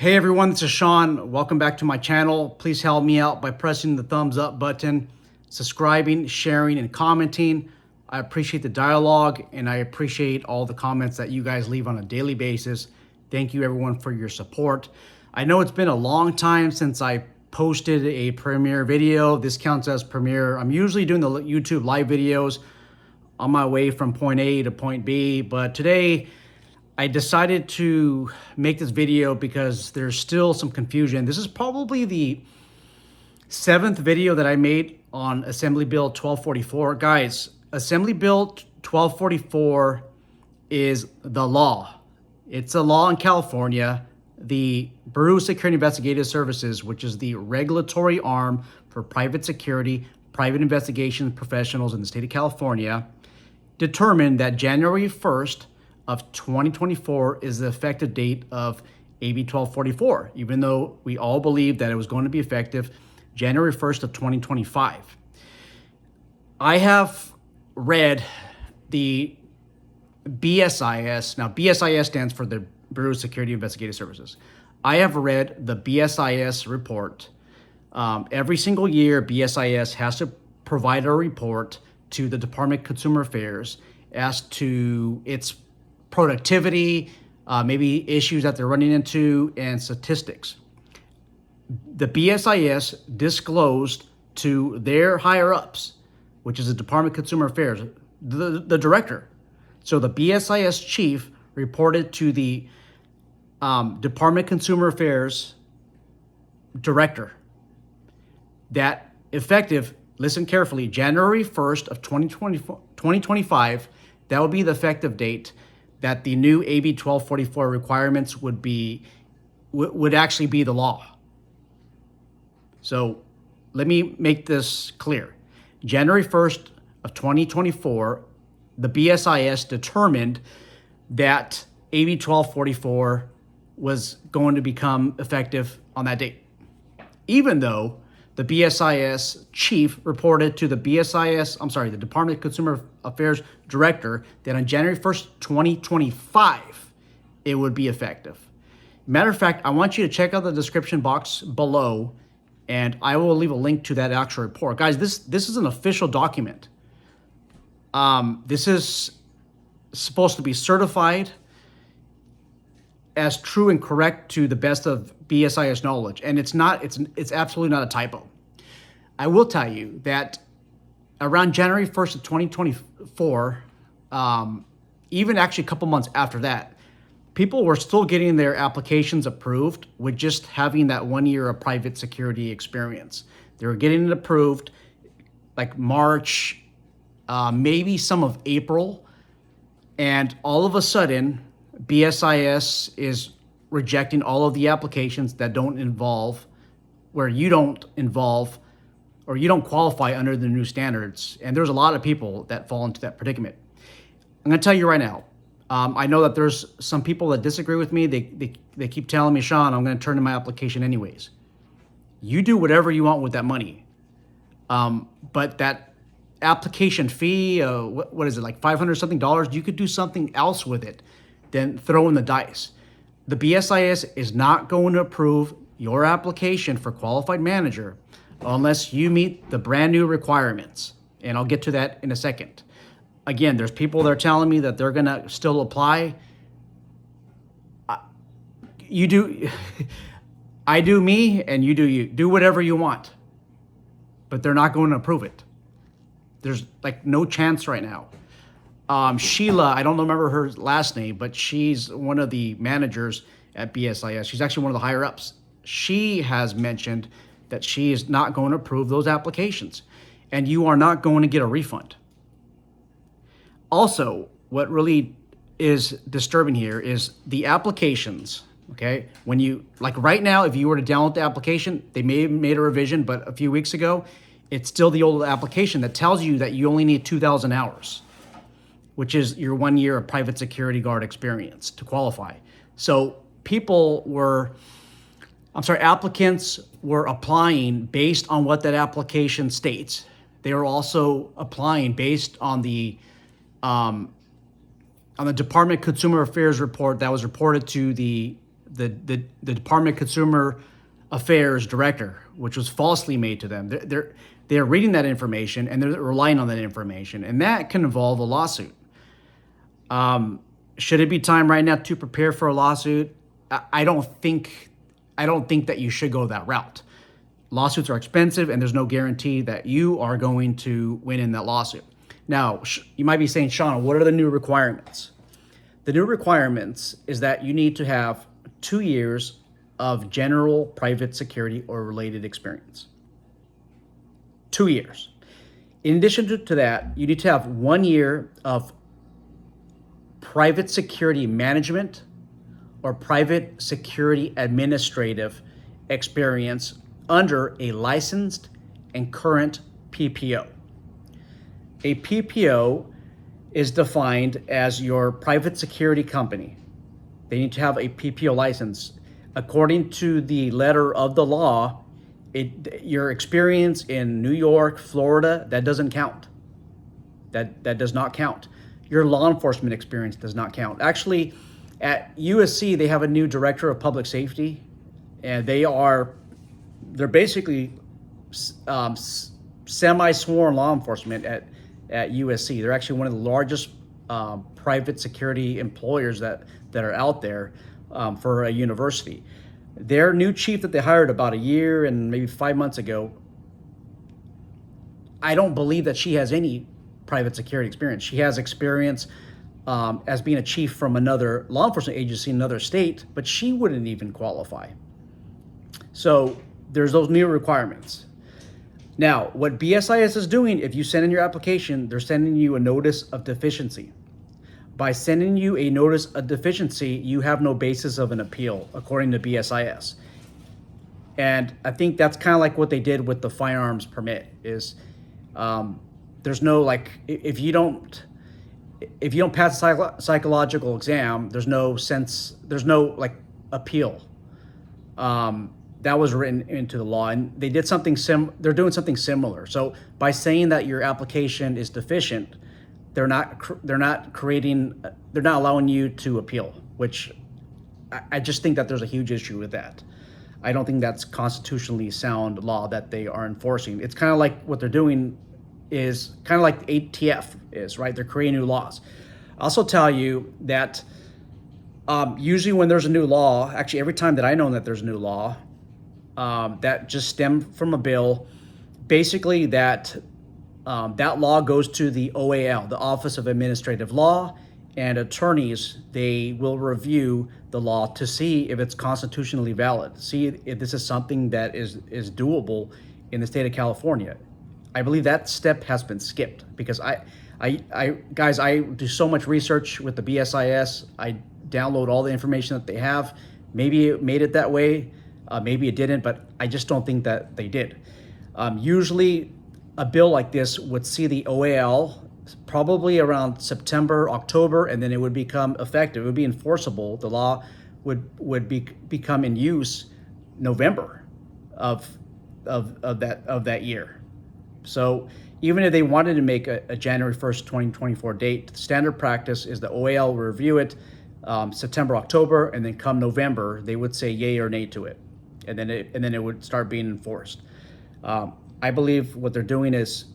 Hey everyone, this is Sean. Welcome back to my channel. Please help me out by pressing the thumbs up button, subscribing, sharing, and commenting. I appreciate the dialogue and I appreciate all the comments that you guys leave on a daily basis. Thank you everyone for your support. I know it's been a long time since I posted a premiere video. This counts as premiere. I'm usually doing the YouTube live videos on my way from point A to point B, but today I decided to make this video because there's still some confusion. This is probably the 7th video that I made on Assembly Bill 1244. Guys, Assembly Bill 1244 is the law. It's a law in California. The Bureau of Security Investigative Services, which is the regulatory arm for private security, private investigation professionals in the state of California, determined that January 1st of 2024 is the effective date of AB 1244, even though we all believed that it was going to be effective January 1st of 2025. I have read the BSIS. Now, BSIS stands for the Bureau of Security Investigative Services. I have read the BSIS report. Every single year, BSIS has to provide a report to the Department of Consumer Affairs as to its productivity, maybe issues that they're running into, and statistics. The BSIS disclosed to their higher-ups, which is the Department of Consumer Affairs, the director. So the BSIS chief reported to the Department of Consumer Affairs director that effective, listen carefully, January 1st of 2025, that would be the effective date that the new AB 1244 requirements would actually be the law. So let me make this clear. January 1st of 2024, the BSIS determined that AB 1244 was going to become effective on that date, even though the BSIS chief reported to the the Department of Consumer Affairs director that on January 1st, 2025, it would be effective. Matter of fact, I want you to check out the description box below, and I will leave a link to that actual report. Guys, this is an official document. This is supposed to be certified as true and correct to the best of BSIS knowledge, and it's absolutely not a typo. I will tell you that around January 1st of 2024, even actually a couple months after that, people were still getting their applications approved with just having that 1 year of private security experience. They were getting it approved like March, maybe some of April, and all of a sudden, BSIS is rejecting all of the applications that don't involve, where you don't involve, or you don't qualify under the new standards. And there's a lot of people that fall into that predicament. I'm going to tell you right now, I know that there's some people that disagree with me. They keep telling me, Sean, I'm going to turn in my application anyways. You do whatever you want with that money. But that application fee, what is it, like $500 something? You could do something else with it than throw in the dice. The BSIS is not going to approve your application for qualified manager unless you meet the brand new requirements. And I'll get to that in a second. Again, there's people that are telling me that they're gonna still apply. You do, I do me, and you do you. Do whatever you want. But they're not going to approve it. There's like no chance right now. Sheila, I don't remember her last name, but she's one of the managers at BSIS. She's actually one of the higher ups. She has mentioned that she is not going to approve those applications, and you are not going to get a refund. Also, what really is disturbing here is the applications, okay? When you, like right now, if you were to download the application, they may have made a revision, but a few weeks ago, it's still the old application that tells you that you only need 2,000 hours. Which is your 1 year of private security guard experience to qualify. So applicants were applying based on what that application states. They were also applying based on the Department of Consumer Affairs report that was reported to the the Department of Consumer Affairs director, which was falsely made to them. They're reading that information and they're relying on that information, and that can involve a lawsuit. Should it be time right now to prepare for a lawsuit? I don't think that you should go that route. Lawsuits are expensive, and there's no guarantee that you are going to win in that lawsuit. Now, you might be saying, Sean, what are the new requirements? The new requirements is that you need to have 2 years of general private security or related experience. 2 years. In addition to that, you need to have 1 year of private security management or private security administrative experience under a licensed and current PPO. A PPO is defined as your private security company. They need to have a PPO license. According to the letter of the law, your experience in New York, Florida, that doesn't count. That does not count. Your law enforcement experience does not count. Actually, at USC, they have a new director of public safety, and they're basically semi-sworn law enforcement at USC. They're actually one of the largest private security employers that are out there for a university. Their new chief that they hired about a year and maybe 5 months ago, I don't believe that she has any private security experience. She has experience as being a chief from another law enforcement agency in another state, but she wouldn't even qualify. So there's those new requirements. Now, what BSIS is doing, if you send in your application, they're sending you a notice of deficiency. By sending you a notice of deficiency, you have no basis of an appeal, according to BSIS. And I think that's kind of like what they did with the firearms permit. Is there's no, like, if you don't pass a psychological exam, there's no like appeal. That was written into the law, and they did something they're doing something similar. So by saying that your application is deficient, they're not allowing you to appeal, which I just think that there's a huge issue with that. I don't think that's constitutionally sound law that they are enforcing. It's kind of like what they're doing is kind of like the ATF is, right? They're creating new laws. I'll also tell you that usually when there's a new law, actually every time that I know that there's a new law, that just stemmed from a bill, basically that law goes to the OAL, the Office of Administrative Law, and attorneys, they will review the law to see if it's constitutionally valid, see if this is something that is doable in the state of California. I believe that step has been skipped because guys, I do so much research with the BSIS. I download all the information that they have. Maybe it made it that way. Maybe it didn't, but I just don't think that they did. Usually a bill like this would see the OAL probably around September, October, and then it would become effective. It would be enforceable. The law would become in use November of that year. So even if they wanted to make a January 1st, 2024 date, the standard practice is the OAL will review it September, October, and then come November, they would say yay or nay to it. And then it would start being enforced. I believe what they're doing is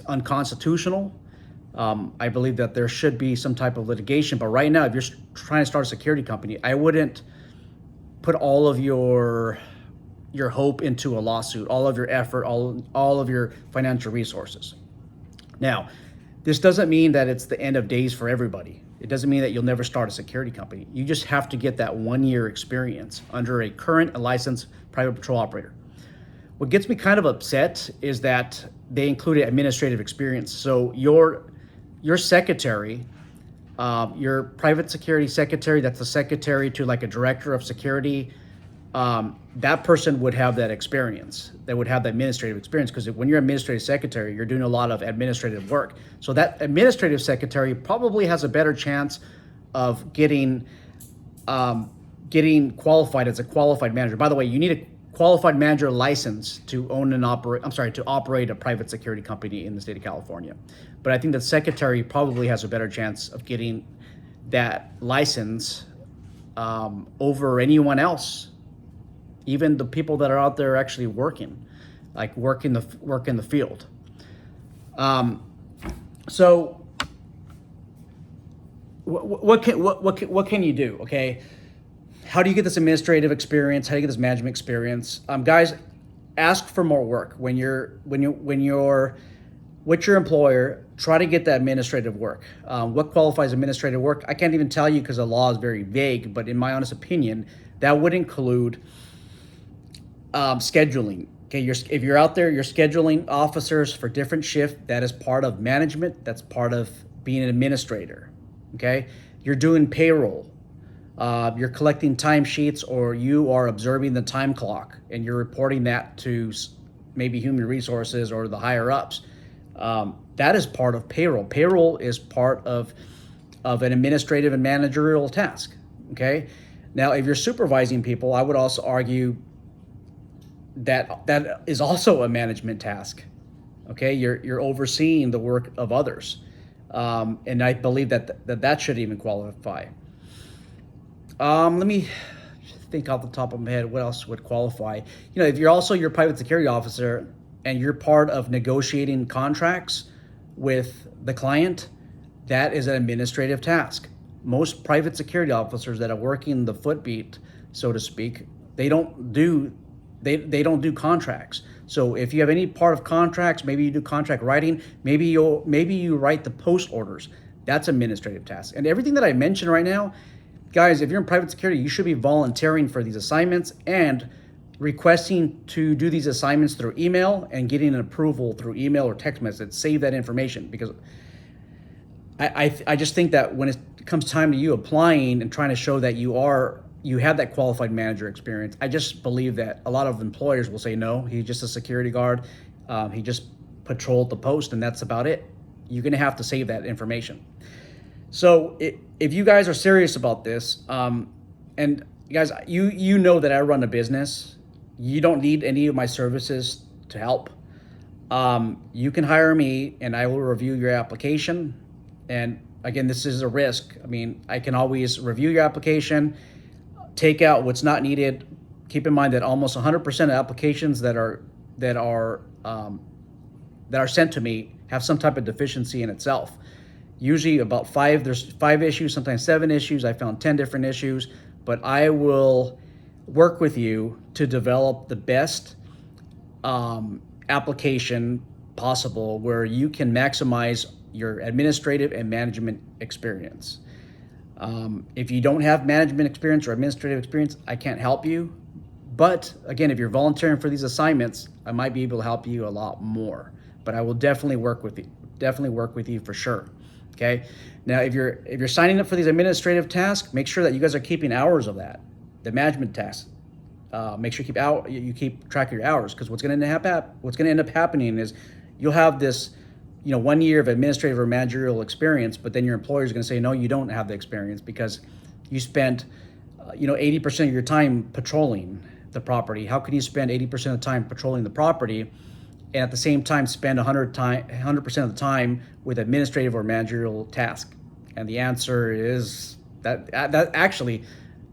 unconstitutional. I believe that there should be some type of litigation. But right now, if you're trying to start a security company, I wouldn't put all of your hope into a lawsuit, all of your effort, all of your financial resources. Now, this doesn't mean that it's the end of days for everybody. It doesn't mean that you'll never start a security company. You just have to get that 1 year experience under a current and licensed private patrol operator. What gets me kind of upset is that they included administrative experience. So your secretary, your private security secretary, that's the secretary to like a director of security, that person would have that experience. They would have the administrative experience because when you're administrative secretary, you're doing a lot of administrative work. So that administrative secretary probably has a better chance of getting qualified as a qualified manager. By the way, you need a qualified manager license to operate a private security company in the state of California. But I think the secretary probably has a better chance of getting that license over anyone else, even the people that are out there actually working, like work in the field. So what can you do? Okay, how do you get this administrative experience? How do you get this management experience? Guys, ask for more work when you're with your employer. Try to get that administrative work. What qualifies administrative work? I can't even tell you because the law is very vague. But in my honest opinion, that would include scheduling. Okay, if you're out there, you're scheduling officers for different shifts. That is part of management. That's part of being an administrator. Okay, you're doing payroll. You're collecting timesheets, or you are observing the time clock and you're reporting that to maybe human resources or the higher ups. That is part of payroll. Payroll is part of an administrative and managerial task. Okay, now if you're supervising people, I would also argue that that is also a management task. Okay, you're overseeing the work of others, and I believe that should even qualify. Let me think off the top of my head what else would qualify. If you're also your private security officer and you're part of negotiating contracts with the client, that is an administrative task. Most private security officers that are working the footbeat, so to speak, they don't do contracts. So if you have any part of contracts, maybe you do contract writing, maybe you write the post orders. That's administrative tasks. And everything that I mentioned right now, guys, if you're in private security, you should be volunteering for these assignments and requesting to do these assignments through email and getting an approval through email or text message. Save that information, because I just think that when it comes time to you applying and trying to show that you have that qualified manager experience, I just believe that a lot of employers will say, no, he's just a security guard. He just patrolled the post and that's about it. You're going to have to save that information. So if you guys are serious about this, and guys, you know that I run a business, you don't need any of my services to help. You can hire me and I will review your application. And again, this is a risk. I mean, I can always review your application, take out what's not needed. Keep in mind that almost 100% of applications that are sent to me have some type of deficiency in itself. Usually there's 5 issues, sometimes 7 issues. I found 10 different issues, but I will work with you to develop the best application possible where you can maximize your administrative and management experience. If you don't have management experience or administrative experience, I can't help you. But again, if you're volunteering for these assignments, I might be able to help you a lot more. But I will definitely work with you for sure. Okay. Now, if you're signing up for these administrative tasks, make sure that you guys are keeping hours of that. The management tasks, make sure you keep track of your hours, because what's going to end up happening is you'll have this 1 year of administrative or managerial experience, but then your employer is going to say, no, you don't have the experience because you spent 80% of your time patrolling the property. How can you spend 80% of the time patrolling the property and at the same time spend 100% of the time with administrative or managerial task? And the answer is that actually,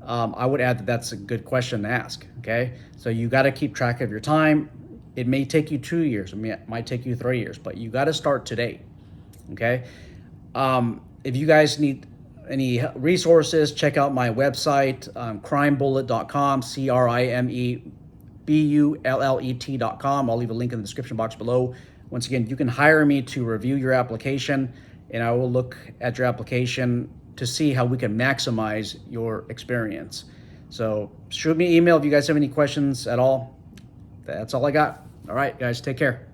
I would add that that's a good question to ask. Okay, so you got to keep track of your time. It may take you 2 years. It might take you 3 years, but you got to start today. Okay. If you guys need any resources, check out my website, crimebullet.com, crimebullet.com. I'll leave a link in the description box below. Once again, you can hire me to review your application, and I will look at your application to see how we can maximize your experience. So shoot me an email if you guys have any questions at all. That's all I got. All right, guys, take care.